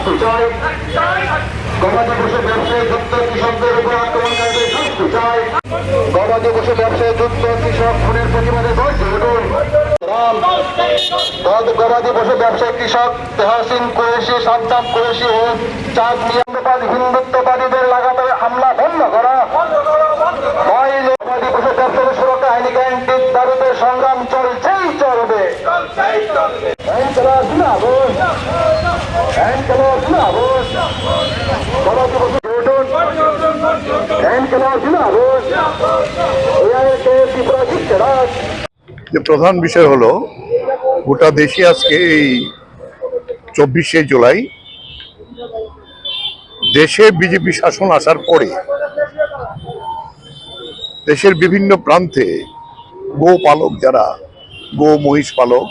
শাস্তি চাই। গবাদি পশু ব্যবসায়ী যুক্ত কৃষকদের উপর আক্রমণকারীদের শাস্তি চাই। গবাদি পশু ব্যবসায়ী যুক্ত কৃষক খুনের প্রতিবাদে গর্জে উঠুন। গবাদি পশু ব্যবসায়ী কৃষক তেহসিন কুরেশি, সাদ্দাম কুরেশি ও চাঁদ নিয়ন্ত্রণবাদী হিন্দুত্ববাদীদের লাগাতার হামলা বন্ধ করা। গবাদি পশু ব্যবসায়ীদের সুরক্ষা আইনি গ্যারান্টির দাবিতে সংগ্রাম চলছেই চলবে। যে প্রধান বিষয় হলো গোটা দেশে আজকে এই 24শে জুলাই দেশে বিজেপি শাসন আসার পরে দেশের বিভিন্ন প্রান্তে গো পালক, যারা গো মহিষ পালক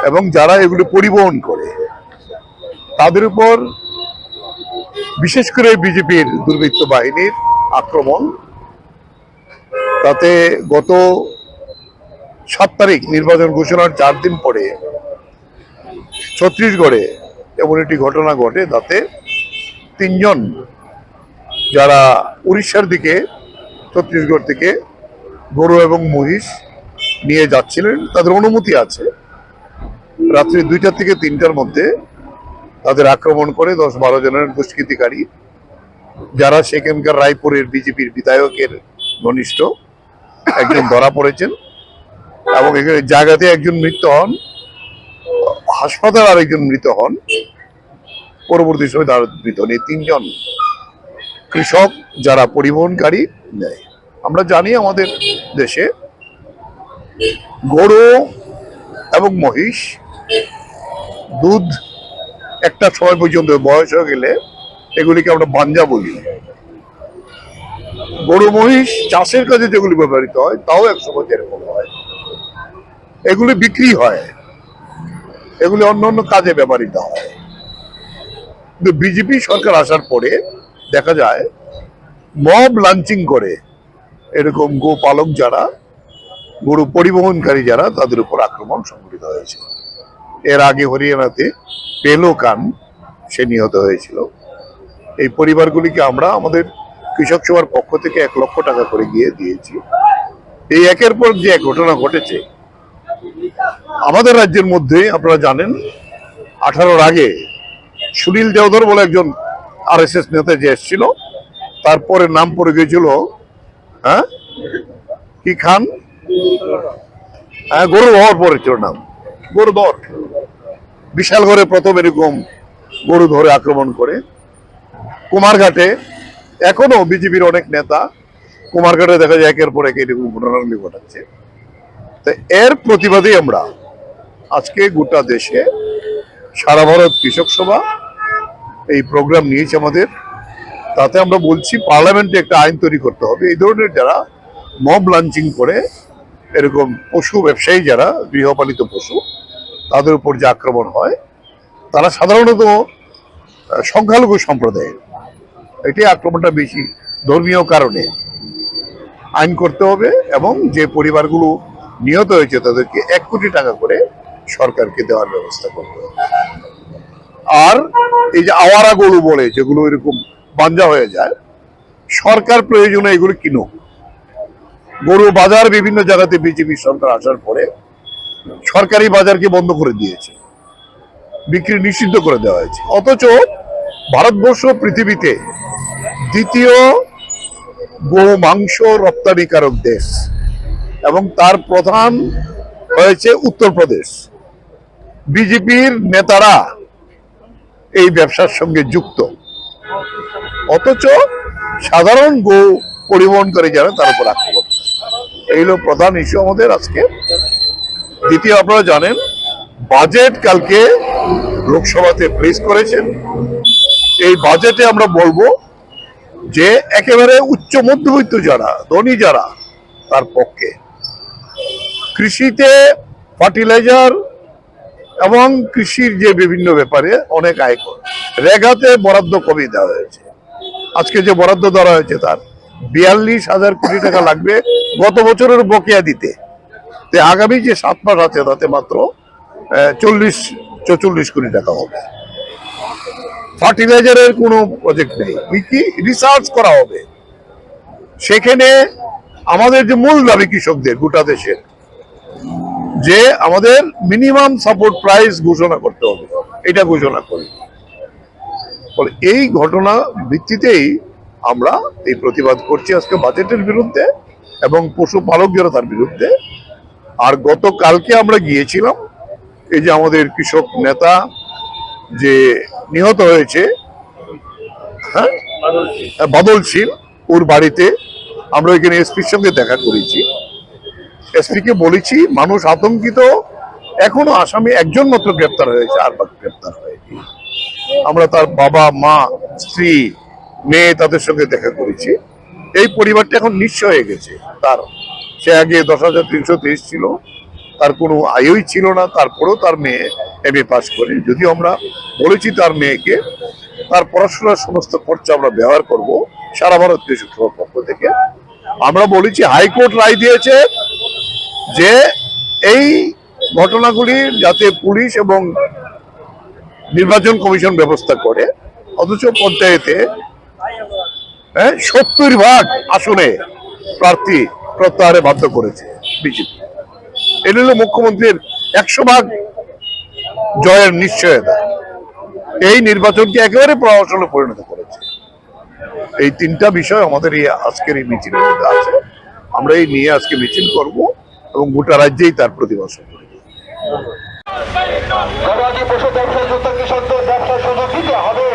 এবং যারা এগুলো পরিবহন করে, তাদের উপর বিশেষ করে বিজেপির দুর্বৃত্ত বাহিনীর আক্রমণ। তাতে গত 7 তারিখ নির্বাচন ঘোষণার 4 দিন পরে ছত্তিশগড়ে এমন একটি ঘটনা ঘটে, তাতে 3 জন যারা উড়িষ্যার দিকে ছত্তিশগড় থেকে গরু এবং মহিষ নিয়ে যাচ্ছিলেন, তাদের অনুমতি আছে, রাত্রি 2টা থেকে 3টার মধ্যে তাদের আক্রমণ করে 10-12 জনের দুষ্কৃতিকারী, যারা সেখানকার রায়পুরের বিজেপির বিধায়কের ঘনিষ্ঠ, একজন ধরা পড়েছেন এবং এখানে জায়গাতে একজন মৃত্যু হন, হাসপাতালে আরেকজন মৃত হন, পরবর্তী সময় তার মৃত নেই। 3 জন কৃষক যারা পরিবহনকারী নেয়। আমরা জানি আমাদের দেশে গরু এবং মহিষ দুধ একটা সময় পর্যন্ত বয়স হয়ে গেলে এগুলিকে আমরা বাঞ্জা বলি। গরু মহিষ চাষের কাজে যেগুলি ব্যবহৃত হয় তাও একসময় এরকম হয়, এগুলি বিক্রি হয়, এগুলি অন্য অন্য কাজে ব্যবহৃত হয়। কিন্তু বিজেপি সরকার আসার পরে দেখা যায় মব লাঞ্চিং করে এরকম গো পালক যারা, গরু পরিবহনকারী যারা, তাদের উপর আক্রমণ সংঘটিত হয়েছে। এর আগে হরিয়ানাতে পেলো কান, সে নিহত হয়েছিল। এই পরিবারগুলিকে আমরা আমাদের কৃষক সভার পক্ষ থেকে 1 লক্ষ টাকা করে গিয়ে দিয়েছি। এই একের পর যে এক ঘটনা ঘটেছে আমাদের রাজ্যের মধ্যে। আপনারা জানেন 18-র আগে সুনীল দেওধর বলে একজন RSS নেতা যে এসেছিল, তারপরে নাম পড়ে গিয়েছিল কি খান, গরু ধর পড়েছিল নাম, গরু ধর। বিশালগড়ে প্রথম এরকম গরু ধরে আক্রমণ করে। কুমারঘাটে এখনো বিজেপির অনেক নেতা কুমারঘাটে দেখা যায় একের পর এক এরকম ঘটনাগুলি ঘটাচ্ছে। তো এর প্রতিবাদে আমরা আজকে গোটা দেশে সারা ভারত কৃষক সভা এই প্রোগ্রাম নিয়েছে আমাদের। তাতে আমরা বলছি পার্লামেন্টে একটা আইন তৈরি করতে হবে। এই ধরনের যারা মব লাঞ্চিং করে, এরকম পশু ব্যবসায়ী যারা গৃহপালিত পশু, তাদের উপর যে আক্রমণ হয়, তারা সাধারণত সংখ্যালঘু সম্প্রদায়ের, এটি আক্রমণটা বেশি ধর্মীয় কারণে। আইন করতে হবে এবং যে পরিবারগুলো নিহত হয়েছে তাদেরকে 1 কোটি টাকা করে সরকারকে দেওয়ার ব্যবস্থা করতে হবে। আর এই যে আওয়ারা গরু বলে, যেগুলো এরকম বাঞ্জা হয়ে যায়, সরকার প্রয়োজনে এগুলো কিনুক। গরু বাজার বিভিন্ন জায়গাতে বিজেপি সরকার আসার পরে সরকারি বাজারকে বন্ধ করে দিয়েছে, বিক্রি নিষিদ্ধ করে দেওয়া হয়েছে। অথচ ভারতবর্ষ পৃথিবীতে 2য় গো মাংস রপ্তানিকারক দেশ এবং তার প্রধান হয়েছে উত্তরপ্রদেশ। বিজেপির নেতারা এই ব্যবসার সঙ্গে যুক্ত, অথচ সাধারণ গো পরিবহন করে যারা, তার উপর আক্রমণ। এই হলো প্রধান ইস্যু আমাদের আজকে। দ্বিতীয়, আপনারা জানেন বাজেট কালকে লোকসভাতে পেশ করেছেন। এই বাজেটে আমরা বলবো যে একেবারে উচ্চ মধ্যবিত্ত যারা, ধনী যারা, তার পক্ষে কৃষিতে ফার্টিলাইজার এবং কৃষির যে বিভিন্ন ব্যাপারে অনেক আয়কর, রেগাতে বরাদ্দ কমিয়ে দেওয়া হয়েছে। আজকে যে বরাদ্দ দেওয়া হয়েছে তার 42,000 কোটি টাকা লাগবে গত বছরের বকেয়া দিতে। আগামী যে 7 মাস আছে তাতে মাত্র 40-44 কোটি টাকা হবে। ফার্টিলাইজারের কোনো প্রজেক্ট নেই, কি রিসার্চ করা হবে। সেখানে আমাদের যে মূল দাবি কৃষকদের গোটা দেশের, যে আমাদের মিনিমাম সাপোর্ট প্রাইস ঘোষণা করতে হবে, এটা ঘোষণা করি। ফলে এই ঘটনা ভিত্তিতেই আমরা এই প্রতিবাদ করছি আজকে বাজেটের বিরুদ্ধে এবং পশুপালক জনতার বিরুদ্ধে। আর গতকালকে আমরা গিয়েছিলাম, এই যে আমাদের কৃষক নেতা যে নিহত হয়েছে, হ্যাঁ, বাদল শীল, ওর বাড়িতে আমরা ওইখানে এসপির সঙ্গে দেখা করেছি। এসপি কে বলেছি মানুষ আতঙ্কিত, এখনো আসামি একজন মাত্র গ্রেপ্তার হয়েছে, আর বাকি গ্রেপ্তার হয়নি। আমরা তার বাবা, মা, স্ত্রী, মেয়ে তাদের সঙ্গে দেখা করেছি। এই পরিবারটা এখন নিঃস্ব হয়ে গেছে। তার সে আগে 10,330 ছিল, তার কোনো আয়ই ছিল না, তারপরেও তার মেয়ে MA পাস করে। যদিও আমরা বলেছি তার মেয়েকে তার পড়াশোনার সমস্ত খরচা আমরা ব্যবহার করব সারা ভারত কৃষক সভার পক্ষ থেকে। আমরা বলেছি হাইকোর্ট রায় দিয়েছে যে এই ঘটনাগুলি যাতে পুলিশ এবং নির্বাচন কমিশন ব্যবস্থা করে, অথচ পঞ্চায়েতে 70% আসনে প্রার্থী প্রত্যাহারে বাধ্য করেছে বিজেপি। এটা হলো মুখ্যমন্ত্রীর 100% জয়ের নিশ্চয়তা। এই নির্বাচনকে একেবারে প্রহসনে পরিণত করেছে। এই তিনটা বিষয় আমাদের এই আজকের এই মিছিলের মধ্যে আছে। আমরা এই নিয়ে আজকে মিছিল করব এবং গোটা রাজ্যেই তার প্রতিবাদ করব। গবাদি পশু ব্যবসায় যুক্ত কৃষকদের ব্যবসার সুযোগ দিতে হবে।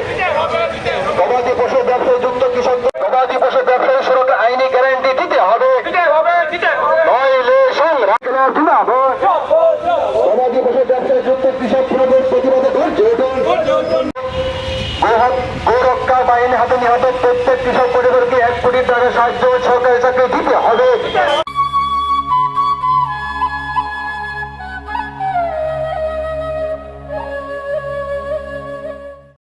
গবাদি পশু ব্যবসায় যুক্ত কৃষকদের গবাদি পশু ব্যবসায়ী সুরক্ষা আইনি গ্যারান্টি দিতে হবে। নইলে সংগ্রাম দিতে হবে। গবাদি পশু ব্যবসায় যুক্ত কৃষক প্রতিবাদে গর্জে উঠুন। গোরক্ষা বাহিনী হাতে নিহত প্রত্যেক কৃষক পরিবারকে 1 কোটি টাকা সাহায্য